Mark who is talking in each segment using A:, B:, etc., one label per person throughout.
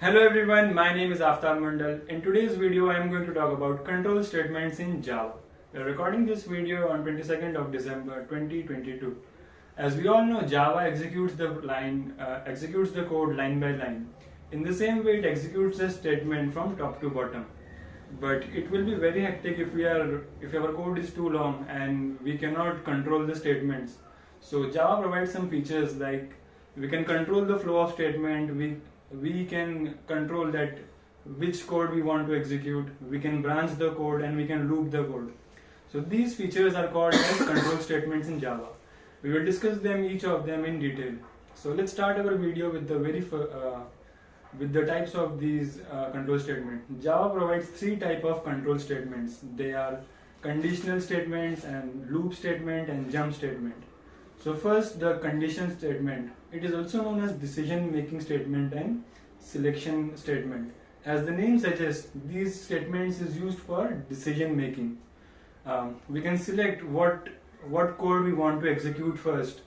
A: Hello everyone, my name is Aftab Mandal. In today's video, I am going to talk about control statements in Java. We are recording this video on 22nd of December 2022. As we all know, Java executes the code line by line. In the same way, it executes the statement from top to bottom. But it will be very hectic if our code is too long and we cannot control the statements. So Java provides some features like we can control the flow of statement. We can control that which code we want to execute. We can branch the code and we can loop the code. So these features are called as control statements in Java. We will discuss each of them in detail. So let's start our video with the types of these control statements. Java provides three types of control statements. They are conditional statements and loop statement and jump statement. So first, the condition statement. It is also known as decision making statement and selection statement. As the name suggests, these statements is used for decision making. We can select what code we want to execute first.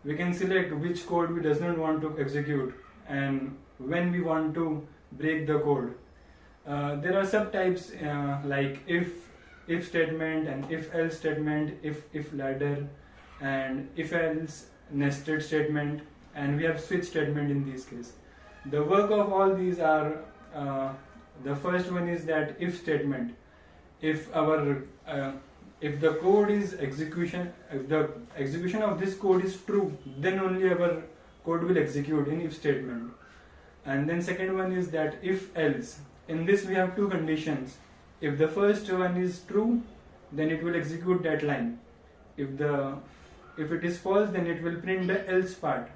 A: We can select which code we does not want to execute and when we want to break the code. There are subtypes like if statement and if else statement, if ladder, and if else nested statement, and we have switch statement in this case. The work of all these are the first one is that if statement. If the code is execution, if the execution of this code is true, then only our code will execute in if statement. And then second one is that if else. In this we have two conditions. If the first one is true, then it will execute that line. If it is false, then it will print the else part.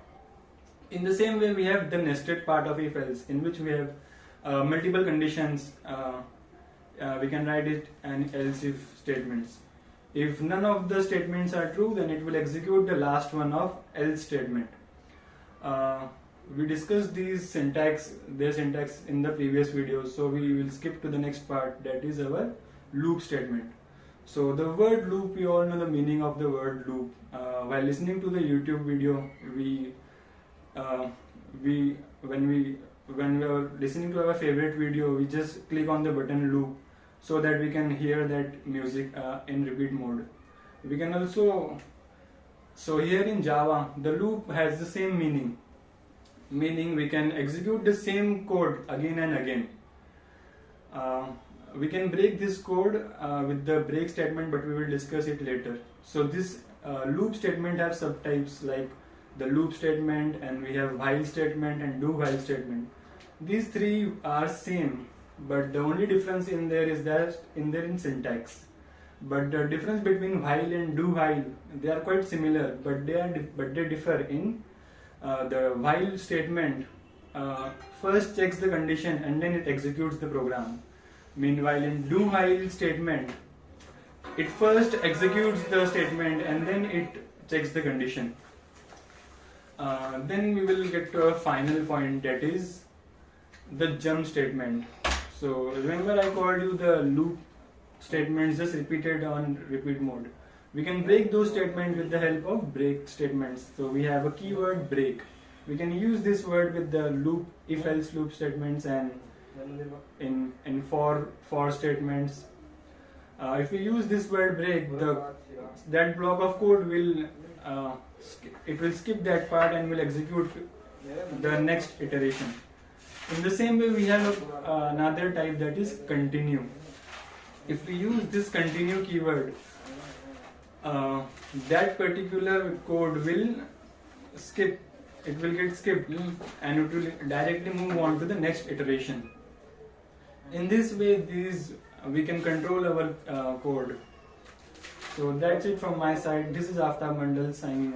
A: In the same way, we have the nested part of if else, in which we have multiple conditions. We can write it and else if statements. If none of the statements are true, then it will execute the last one of else statement. We discussed their syntax in the previous video, so we will skip to the next part, that is our loop statement. So the word loop, we all know the meaning of the word loop. While listening to the YouTube video, when we are listening to our favorite video, we just click on the button loop so that we can hear that music in repeat mode. We can also, so here in Java, the loop has the same meaning. Meaning we can execute the same code again and again. We can break this code with the break statement, but we will discuss it later. So this loop statement have subtypes like the loop statement, and we have while statement and do while statement. These three are same, but the only difference in there is that in syntax. But the difference between while and do while, they are quite similar, but they differ in the while statement first checks the condition and then it executes the program. Meanwhile, in do while statement, it first executes the statement and then it checks the condition. Then we will get to a final point, that is the jump statement. So remember I called you the loop statements just repeated on repeat mode. We can break those statements with the help of break statements. So we have a keyword break. We can use this word with the loop, if else loop statements, and in for statements. If we use this word break, that block of code will skip that part and will execute the next iteration. In the same way, we have another type, that is continue. If we use this continue keyword, that particular code will skip. It will get skipped and it will directly move on to the next iteration. In this way, we can control our code. So that's it from my side. This is Aftab Mandal signing off.